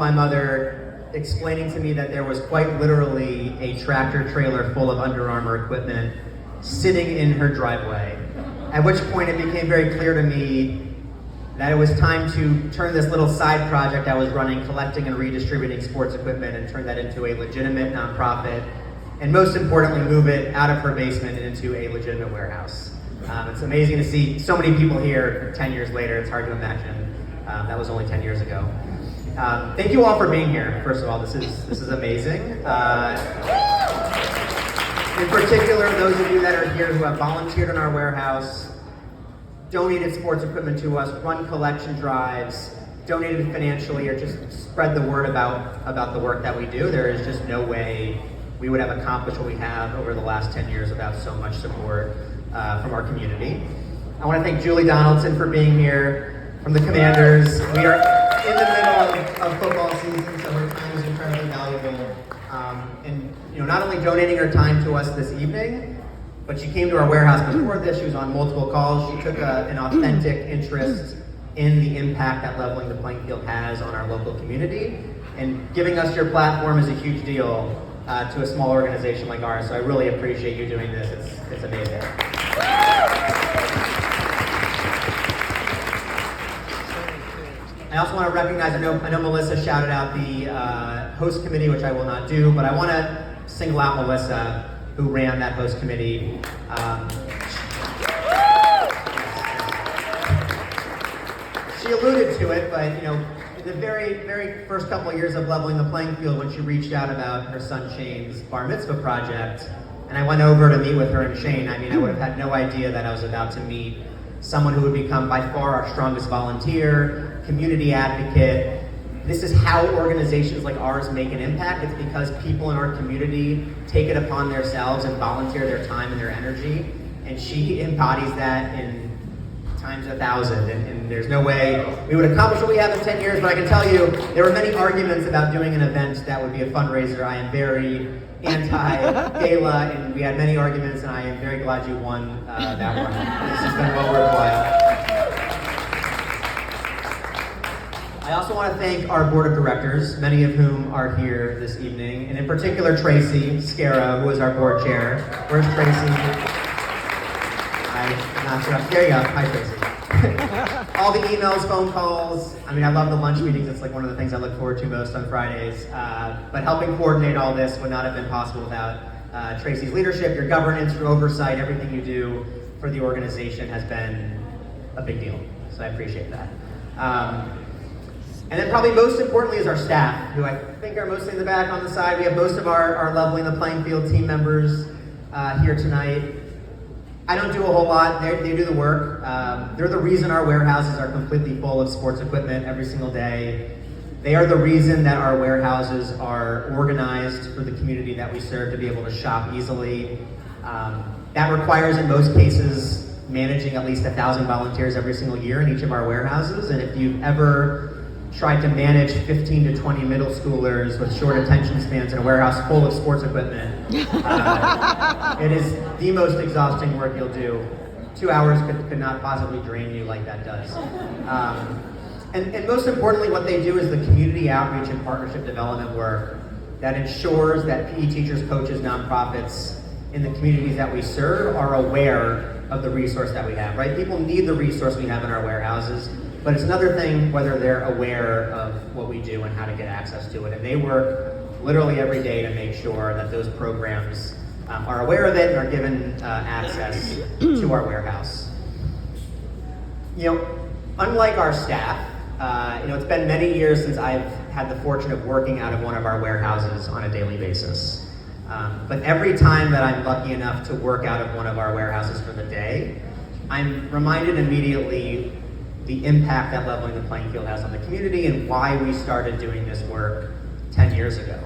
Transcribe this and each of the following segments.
My mother explaining to me that there was quite literally a tractor trailer full of Under Armour equipment sitting in her driveway, at which point it became very clear to me that it was time to turn this little side project I was running, collecting and redistributing sports equipment, and turn that into a legitimate nonprofit, and most importantly, move it out of her basement and into a legitimate warehouse. It's amazing to see so many people here 10 years later. It's hard to imagine that was only 10 years ago. Thank you all for being here. First of all, this is amazing. In particular, those of you that are here who have volunteered in our warehouse, donated sports equipment to us, run collection drives, donated financially, or just spread the word about the work that we do. There is just no way we would have accomplished what we have over the last 10 years without so much support from our community. I want to thank Julie Donaldson for being here, from the Commanders. We are in the middle of football season, so her time is incredibly valuable. And not only donating her time to us this evening, but she came to our warehouse before this. She was on multiple calls. She took an authentic interest in the impact that leveling the playing field has on our local community. And giving us your platform is a huge deal to a small organization like ours. So I really appreciate you doing this. It's amazing. I also want to recognize, I know Melissa shouted out the host committee, which I will not do, but I want to single out Melissa, who ran that host committee. She alluded to it, but in the very, very first couple of years of leveling the playing field, when she reached out about her son Shane's bar mitzvah project, and I went over to meet with her and Shane, I would have had no idea that I was about to meet someone who would become by far our strongest volunteer, community advocate. This is how organizations like ours make an impact. It's because people in our community take it upon themselves and volunteer their time and their energy. And she embodies that in times 1,000. And there's no way we would accomplish what we have in 10 years, but I can tell you there were many arguments about doing an event that would be a fundraiser. I am very anti-gala, and we had many arguments, and I am very glad you won that one. This has been well worthwhile. I also want to thank our board of directors, many of whom are here this evening, and in particular Tracy Scara, who is our board chair. Where's Tracy? I'm not sure. There you go. Hi, Tracy. All the emails, phone calls. I love the lunch meetings. It's like one of the things I look forward to most on Fridays. But helping coordinate all this would not have been possible without Tracy's leadership, your governance, your oversight. Everything you do for the organization has been a big deal. So I appreciate that. And then probably most importantly is our staff, who I think are mostly in the back on the side. We have most of our leveling the playing field team members here tonight. I don't do a whole lot. They do the work. They're the reason our warehouses are completely full of sports equipment every single day. They are the reason that our warehouses are organized for the community that we serve to be able to shop easily. That requires, in most cases, managing at least 1,000 volunteers every single year in each of our warehouses. And if you've ever tried to manage 15 to 20 middle schoolers with short attention spans in a warehouse full of sports equipment, it is the most exhausting work you'll do. 2 hours could not possibly drain you like that does. And most importantly, what they do is the community outreach and partnership development work that ensures that PE teachers, coaches, nonprofits in the communities that we serve are aware of the resource that we have, right? People need the resource we have in our warehouses. But it's another thing whether they're aware of what we do and how to get access to it. And they work literally every day to make sure that those programs are aware of it and are given access to our warehouse. Unlike our staff, it's been many years since I've had the fortune of working out of one of our warehouses on a daily basis. But every time that I'm lucky enough to work out of one of our warehouses for the day, I'm reminded immediately the impact that leveling the playing field has on the community and why we started doing this work 10 years ago.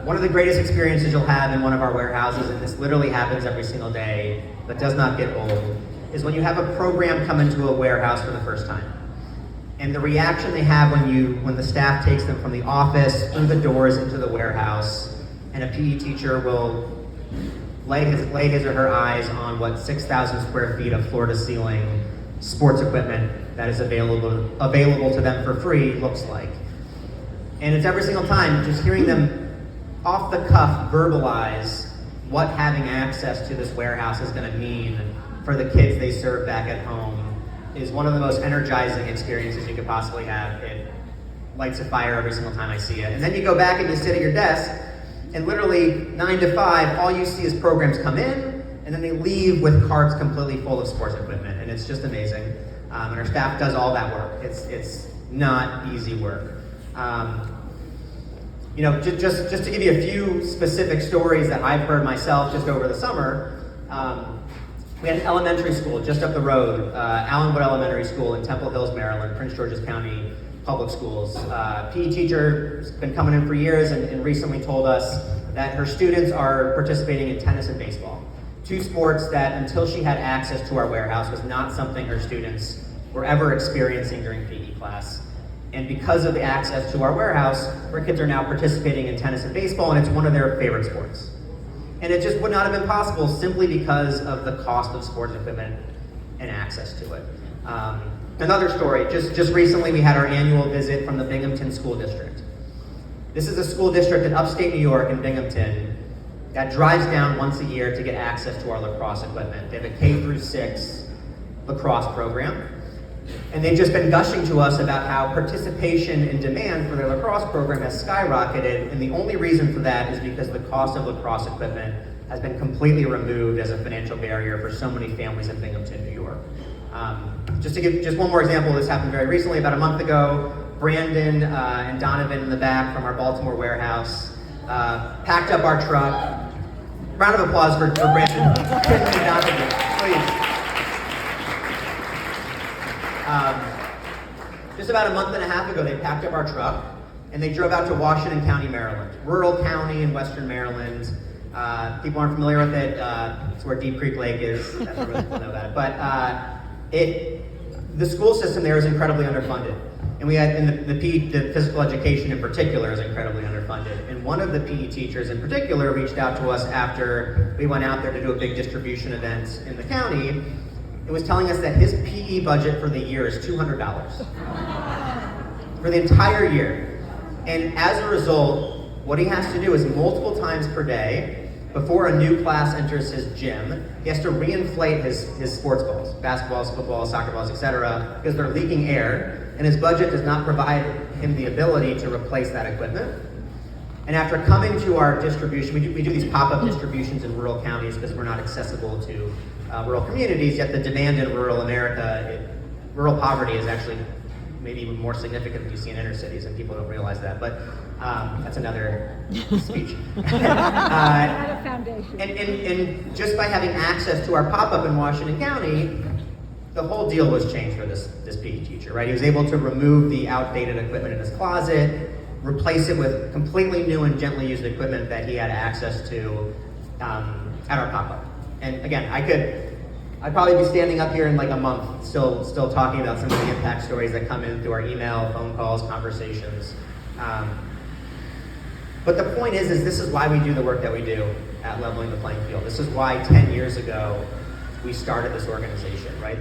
One of the greatest experiences you'll have in one of our warehouses, and this literally happens every single day, but does not get old, is when you have a program come into a warehouse for the first time. And the reaction they have when the staff takes them from the office through the doors into the warehouse, and a PE teacher will lay his or her eyes on what 6,000 square feet of floor-to-ceiling sports equipment that is available to them for free looks like. And it's every single time, just hearing them off the cuff verbalize what having access to this warehouse is going to mean for the kids they serve back at home is one of the most energizing experiences you could possibly have. It lights a fire every single time I see it. And then you go back and you sit at your desk, and literally 9 to 5, all you see is programs come in, and then they leave with carts completely full of sports equipment, and it's just amazing. And our staff does all that work. It's not easy work. Just to give you a few specific stories that I've heard myself just over the summer, we had an elementary school just up the road, Allenwood Elementary School in Temple Hills, Maryland, Prince George's County Public Schools. PE teacher has been coming in for years and recently told us that her students are participating in tennis and baseball. 2 sports that, until she had access to our warehouse, was not something her students were ever experiencing during PE class. And because of the access to our warehouse, her kids are now participating in tennis and baseball, and it's one of their favorite sports. And it just would not have been possible simply because of the cost of sports equipment and access to it. Another story, just recently we had our annual visit from the Binghamton School District. This is a school district in upstate New York in Binghamton that drives down once a year to get access to our lacrosse equipment. They have a K-6 lacrosse program. And they've just been gushing to us about how participation and demand for their lacrosse program has skyrocketed, and the only reason for that is because the cost of lacrosse equipment has been completely removed as a financial barrier for so many families in Binghamton, New York. Just to give just one more example, this happened very recently, about a month ago. Brandon and Donovan in the back from our Baltimore warehouse packed up our truck. Round of applause for Brandon and Donovan, please. Just about a month and a half ago, they packed up our truck and they drove out to Washington County, Maryland, rural county in Western Maryland. People aren't familiar with it. It's where Deep Creek Lake is. That's where people know that. But the school system there is incredibly underfunded, and the physical education in particular is incredibly underfunded. And one of the PE teachers in particular reached out to us after we went out there to do a big distribution event in the county. It was telling us that his PE budget for the year is $200 for the entire year. And as a result, what he has to do is multiple times per day, before a new class enters his gym, he has to reinflate his sports balls, basketballs, footballs, soccer balls, etc., because they're leaking air, and his budget does not provide him the ability to replace that equipment. And after coming to our distribution, we do these pop-up distributions in rural counties because we're not accessible to rural communities, yet the demand in rural America, rural poverty is actually maybe even more significant than you see in inner cities, and people don't realize that, but that's another speech. And just by having access to our pop-up in Washington County, the whole deal was changed for this PE teacher, right? He was able to remove the outdated equipment in his closet, replace it with completely new and gently used equipment that he had access to at our pop-up. And again, I'd probably be standing up here in like a month still talking about some of the impact stories that come in through our email, phone calls, conversations. But the point is this is why we do the work that we do at Leveling the Playing Field. This is why 10 years ago we started this organization, right?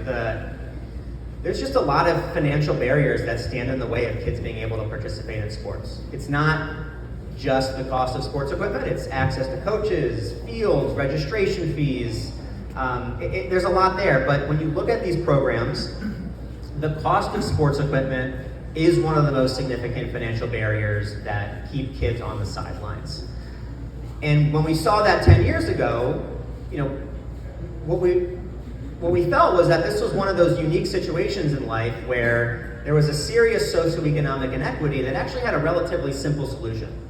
There's just a lot of financial barriers that stand in the way of kids being able to participate in sports. It's not just the cost of sports equipment, it's access to coaches, fields, registration fees. There's a lot there, but when you look at these programs, the cost of sports equipment is one of the most significant financial barriers that keep kids on the sidelines. And when we saw that 10 years ago, what we felt was that this was one of those unique situations in life where there was a serious socioeconomic inequity that actually had a relatively simple solution.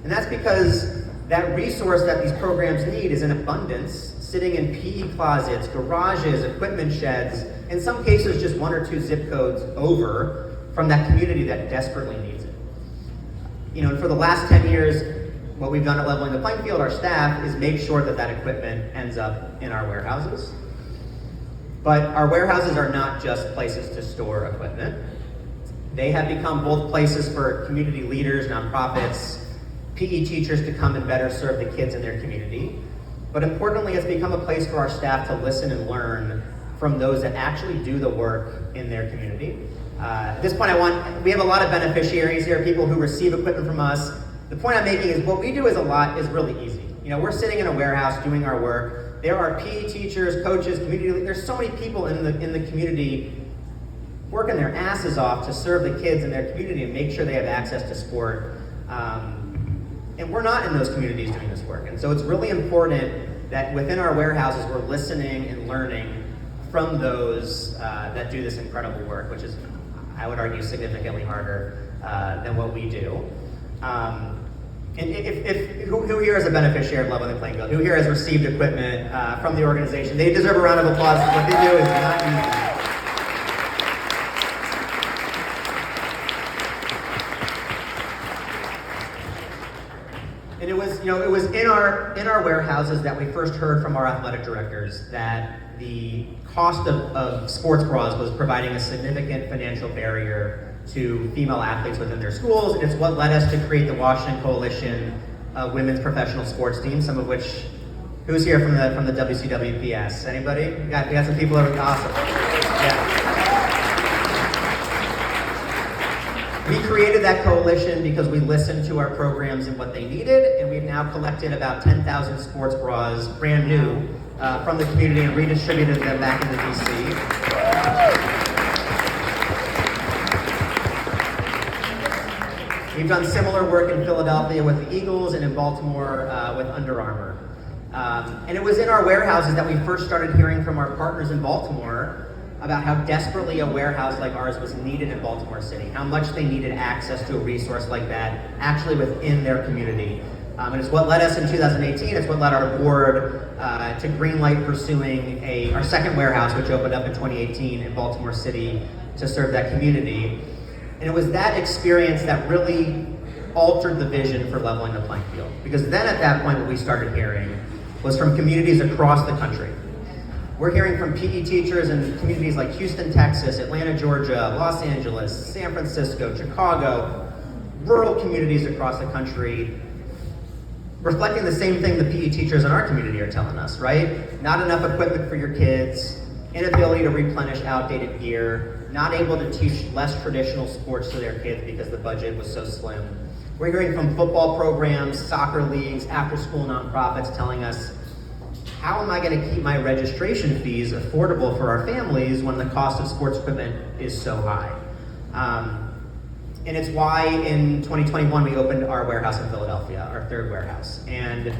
And that's because that resource that these programs need is in abundance, sitting in PE closets, garages, equipment sheds, in some cases just 1 or 2 zip codes over from that community that desperately needs it. And for the last 10 years, what we've done at Leveling the Playing Field, our staff, is make sure that equipment ends up in our warehouses. But our warehouses are not just places to store equipment. They have become both places for community leaders, nonprofits, PE teachers to come and better serve the kids in their community. But importantly, it's become a place for our staff to listen and learn from those that actually do the work in their community. At this point, we have a lot of beneficiaries here, people who receive equipment from us. The point I'm making is what we do is really easy. We're sitting in a warehouse doing our work. There are PE teachers, coaches, community leaders. There's so many people in the community working their asses off to serve the kids in their community and make sure they have access to sport. And we're not in those communities doing this work. And so it's really important that within our warehouses, we're listening and learning from those that do this incredible work, which is, I would argue, significantly harder than what we do. And who here is a beneficiary of Leveling the Playing Field? Who here has received equipment from the organization? They deserve a round of applause. What they do is not easy. And it was in our warehouses that we first heard from our athletic directors that the cost of sports bras was providing a significant financial barrier to female athletes within their schools, and it's what led us to create the Washington Coalition Women's Professional Sports Team, some of which, who's here from the WCWPS? Anybody? We got some people that are awesome. Yeah. We created that coalition because we listened to our programs and what they needed, and we've now collected about 10,000 sports bras, brand new, from the community and redistributed them back into DC. We've done similar work in Philadelphia with the Eagles and in Baltimore with Under Armour. And it was in our warehouses that we first started hearing from our partners in Baltimore about how desperately a warehouse like ours was needed in Baltimore City, how much they needed access to a resource like that actually within their community. And it's what led us in 2018, it's what led our board to greenlight pursuing our second warehouse, which opened up in 2018 in Baltimore City to serve that community. And it was that experience that really altered the vision for Leveling the Playing Field. Because then at that point what we started hearing was from communities across the country. We're hearing from PE teachers in communities like Houston, Texas, Atlanta, Georgia, Los Angeles, San Francisco, Chicago, rural communities across the country, reflecting the same thing the PE teachers in our community are telling us, right? Not enough equipment for your kids, inability to replenish outdated gear, not able to teach less traditional sports to their kids because the budget was so slim. We're hearing from football programs, soccer leagues, after-school nonprofits telling us, how am I going to keep my registration fees affordable for our families when the cost of sports equipment is so high? And it's why in 2021 we opened our warehouse in Philadelphia, our third warehouse. And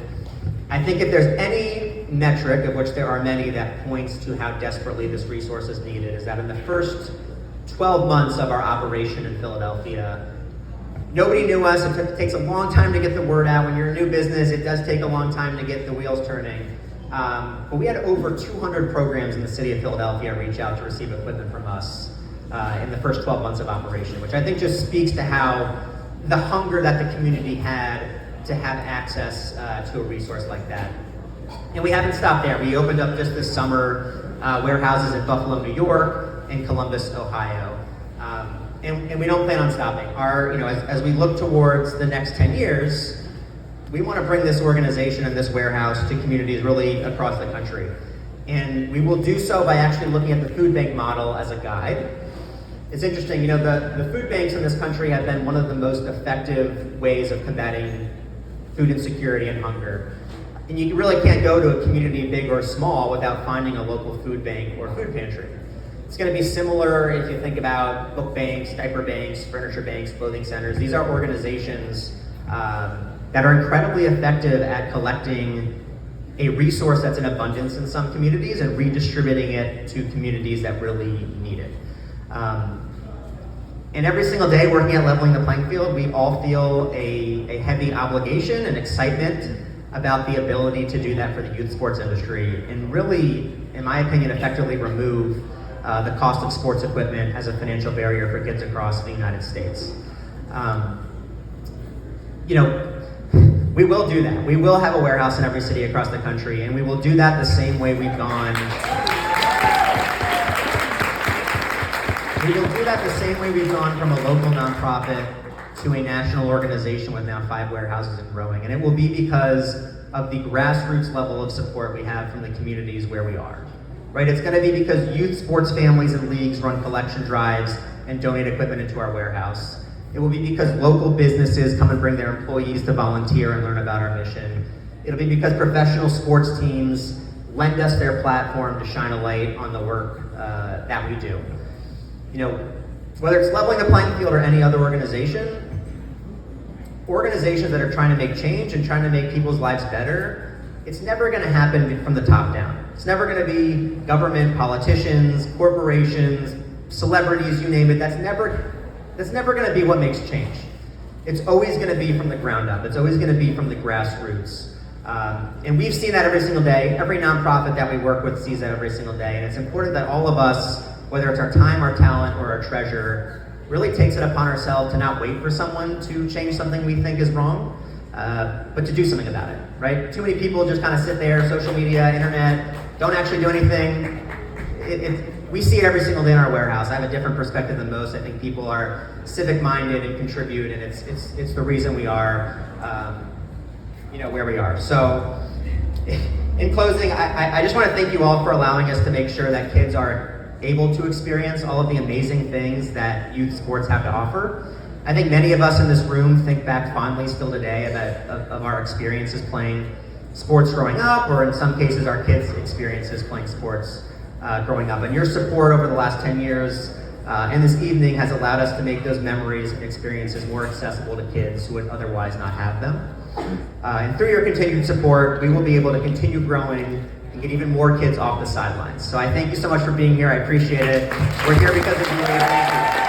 I think if there's any metric, of which there are many, that points to how desperately this resource is needed, is that in the first 12 months of our operation in Philadelphia, nobody knew us. It takes a long time to get the word out. When you're a new business, it does take a long time to get the wheels turning. But we had over 200 programs in the city of Philadelphia reach out to receive equipment from us in the first 12 months of operation, which I think just speaks to how the hunger that the community had to have access to a resource like that. And we haven't stopped there. We opened up just this summer warehouses in Buffalo, New York, and Columbus, Ohio. And we don't plan on stopping. As we look towards the next 10 years, we want to bring this organization and this warehouse to communities really across the country. And we will do so by actually looking at the food bank model as a guide. It's interesting, the food banks in this country have been one of the most effective ways of combating food insecurity and hunger. And you really can't go to a community, big or small, without finding a local food bank or food pantry. It's going to be similar if you think about book banks, diaper banks, furniture banks, clothing centers. These are organizations that are incredibly effective at collecting a resource that's in abundance in some communities and redistributing it to communities that really need it. And every single day working at Leveling the Playing Field, we all feel a heavy obligation and excitement about the ability to do that for the youth sports industry and really, in my opinion, effectively remove the cost of sports equipment as a financial barrier for kids across the United States. We will do that. We will have a warehouse in every city across the country, and we will do that the same way we've gone. We will do that the same way we've gone from a local nonprofit to a national organization with now 5 warehouses and growing. And it will be because of the grassroots level of support we have from the communities where we are. Right? It's going to be because youth sports families and leagues run collection drives and donate equipment into our warehouse. It will be because local businesses come and bring their employees to volunteer and learn about our mission. It'll be because professional sports teams lend us their platform to shine a light on the work that we do. You know, whether it's leveling the playing field or any other organizations that are trying to make change and trying to make people's lives better, it's never going to happen from the top down. It's never going to be government, politicians, corporations, celebrities, you name it. That's never going to be what makes change. It's always going to be from the ground up. It's always going to be from the grassroots. And we've seen that every single day. Every nonprofit that we work with sees that every single day. And it's important that all of us, whether it's our time, our talent, or our treasure, really takes it upon ourselves to not wait for someone to change something we think is wrong, but to do something about it, right? Too many people just kind of sit there, social media, internet, don't actually do anything. We see it every single day in our warehouse. I have a different perspective than most. I think people are civic-minded and contribute, and it's the reason we are, where we are. So, in closing, I just want to thank you all for allowing us to make sure that kids are able to experience all of the amazing things that youth sports have to offer. I think many of us in this room think back fondly still today of our experiences playing sports growing up, or in some cases our kids' experiences playing sports growing up. And your support over the last 10 years and this evening has allowed us to make those memories and experiences more accessible to kids who would otherwise not have them. And through your continued support, we will be able to continue growing and get even more kids off the sidelines. So I thank you so much for being here. I appreciate it. We're here because of you. Thank you.